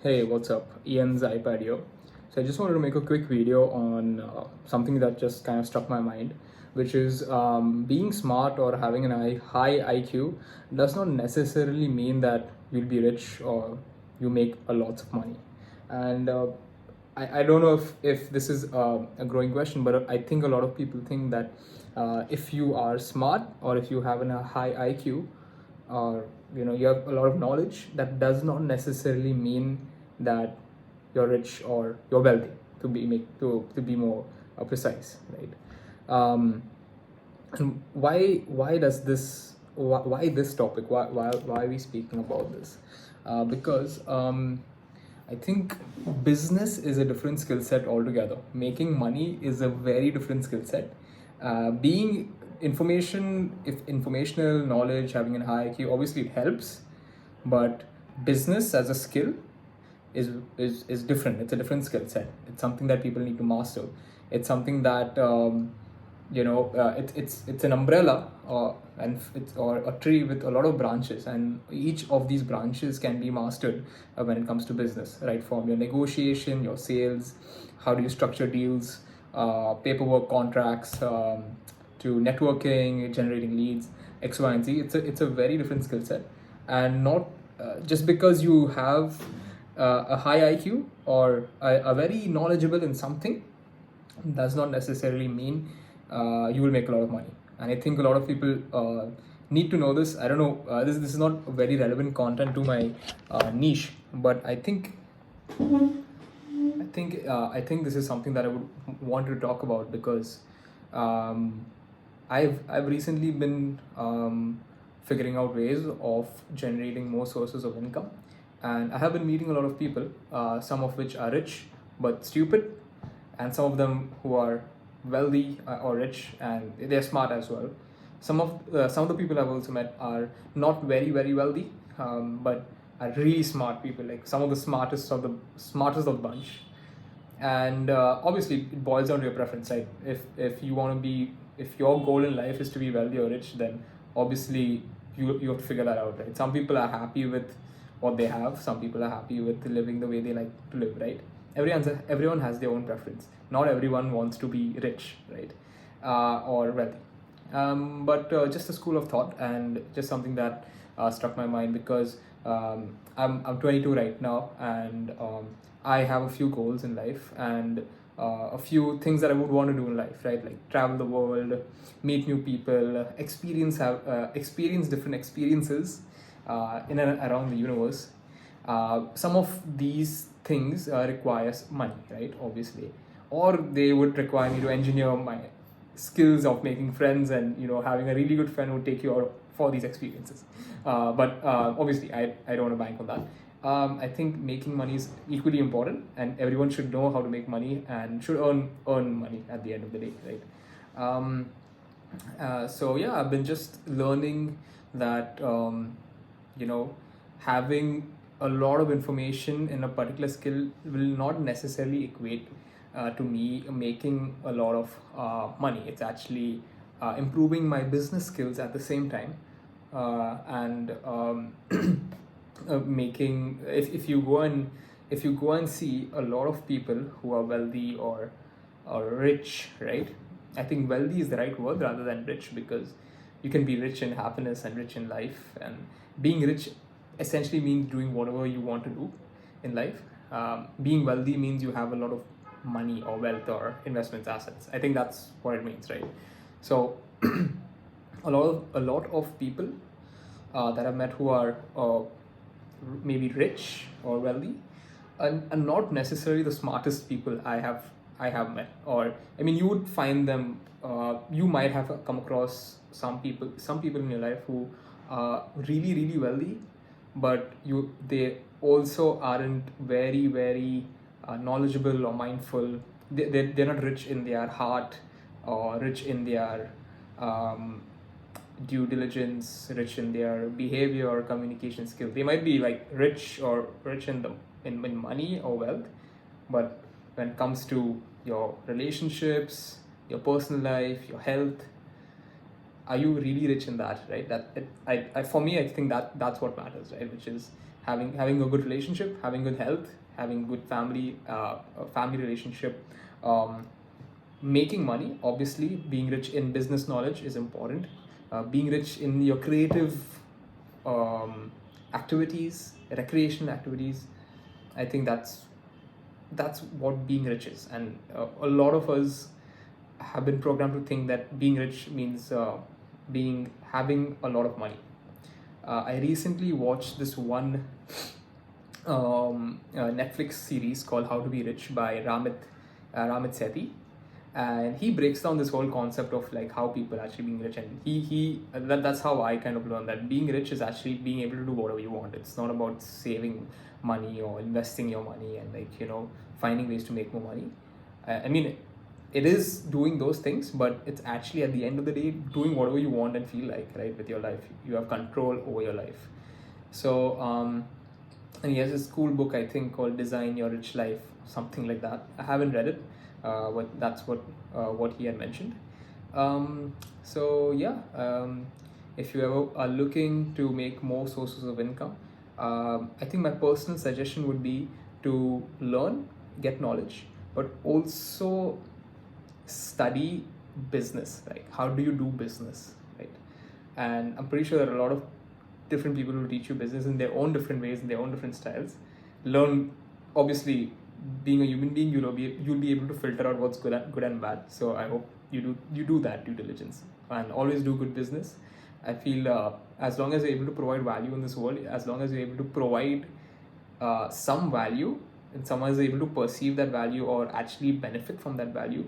Hey, what's up? Ian's iPad here. So I just wanted to make a quick video on something that just kind of struck my mind, which is being smart or having an high IQ does not necessarily mean that you'll be rich or you make a lots of money. And I don't know if this is a growing question, but I think a lot of people think that if you are smart or if you have a high IQ, or you have a lot of knowledge, that does not necessarily mean that you're rich or you're wealthy, to be more precise, right? And why does this why this topic, why are we speaking about this? Because I think business is a different skill set altogether. Making money is a very different skill set. Being if informational knowledge, having a high IQ, obviously it helps, but business as a skill is different. It's a different skill set. It's something that people need to master. It's something that it's an umbrella, or a tree with a lot of branches, and each of these branches can be mastered when it comes to business, right? From your negotiation, your sales, how do you structure deals, paperwork, contracts, to networking, generating leads, X, Y, and Z. It's a very different skill set, and not just because you have a high IQ or are very knowledgeable in something does not necessarily mean you will make a lot of money. And I think a lot of people need to know this. I don't know. This is not very relevant content to my niche, but I think this is something that I would want to talk about because um, I've recently been figuring out ways of generating more sources of income, and I have been meeting a lot of people, some of which are rich but stupid, and some of them who are wealthy or rich and they're smart as well. Some of the people I've also met are not very wealthy, but are really smart people, like some of the smartest of the bunch. And obviously it boils down to your preference, right? If you want to be if your goal in life is to be wealthy or rich, then obviously you have to figure that out, right? Some people are happy with what they have, some people are happy with living the way they like to live, right? Everyone has their own preference. Not everyone wants to be rich, right? Or wealthy. But just a school of thought, and just something that struck my mind because I'm 22 right now, and I have a few goals in life, and a few things that I would want to do in life, right? Like travel the world, meet new people, experience different experiences in and around the universe. Some of these things requires money, right? Obviously, or they would require me to engineer my skills of making friends, and having a really good friend who take you out for these experiences. But obviously, I don't want to bank on that. I think making money is equally important, and everyone should know how to make money and should earn money at the end of the day, right? Um, so yeah, I've been just learning that having a lot of information in a particular skill will not necessarily equate to me making a lot of money. It's actually improving my business skills at the same time, and making if you go and see a lot of people who are wealthy or rich, right? I think wealthy is the right word rather than rich, because you can be rich in happiness and rich in life, and being rich essentially means doing whatever you want to do in life. Being wealthy means you have a lot of money or wealth or investments, assets. I think that's what it means, right? So a lot of people that I've met who are maybe rich or wealthy, and not necessarily the smartest people I have met. Or I mean, you would find them. You might have come across some people in your life who are really wealthy, but they also aren't very knowledgeable or mindful. They're not rich in their heart, or rich in their um, due diligence, rich in their behavior or communication skill. They might be like rich in money or wealth, but when it comes to your relationships, your personal life, your health, are you really rich in that, right? For me, I think that's what matters, right? Which is having a good relationship, having good health, having good family relationship, um, making money. Obviously, being rich in business knowledge is important. Being rich in your creative um, activities, recreational activities, I think that's what being rich is. And a lot of us have been programmed to think that being rich means being having a lot of money. I recently watched this one Netflix series called How to Be Rich by Ramit Sethi, and he breaks down this whole concept of like how people actually being rich, and that's how I kind of learned that being rich is actually being able to do whatever you want. It's not about saving money or investing your money and like finding ways to make more money. I mean, it is doing those things, but it's actually at the end of the day doing whatever you want and feel like, right, with your life. You have control over your life. So and he has this cool book, I think, called Design Your Rich Life, something like that. I haven't read it, but that's what he had mentioned. So yeah, if you ever are looking to make more sources of income, I think my personal suggestion would be to learn, get knowledge, but also study business. Like, how do you do business, right? And I'm pretty sure there are a lot of different people who teach you business in their own different ways, in their own different styles. Learn, obviously, being a human being, you'll be able to filter out what's good and bad. So I hope you do that due diligence and always do good business. I feel as long as you're able to provide value in this world, as long as you're able to provide some value, and someone is able to perceive that value or actually benefit from that value,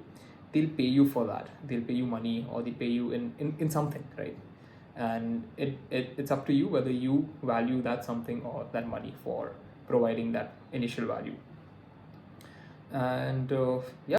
they'll pay you for that. They'll pay you money, or they pay you in something, right? And it's up to you whether you value that something or that money for providing that initial value. And yeah.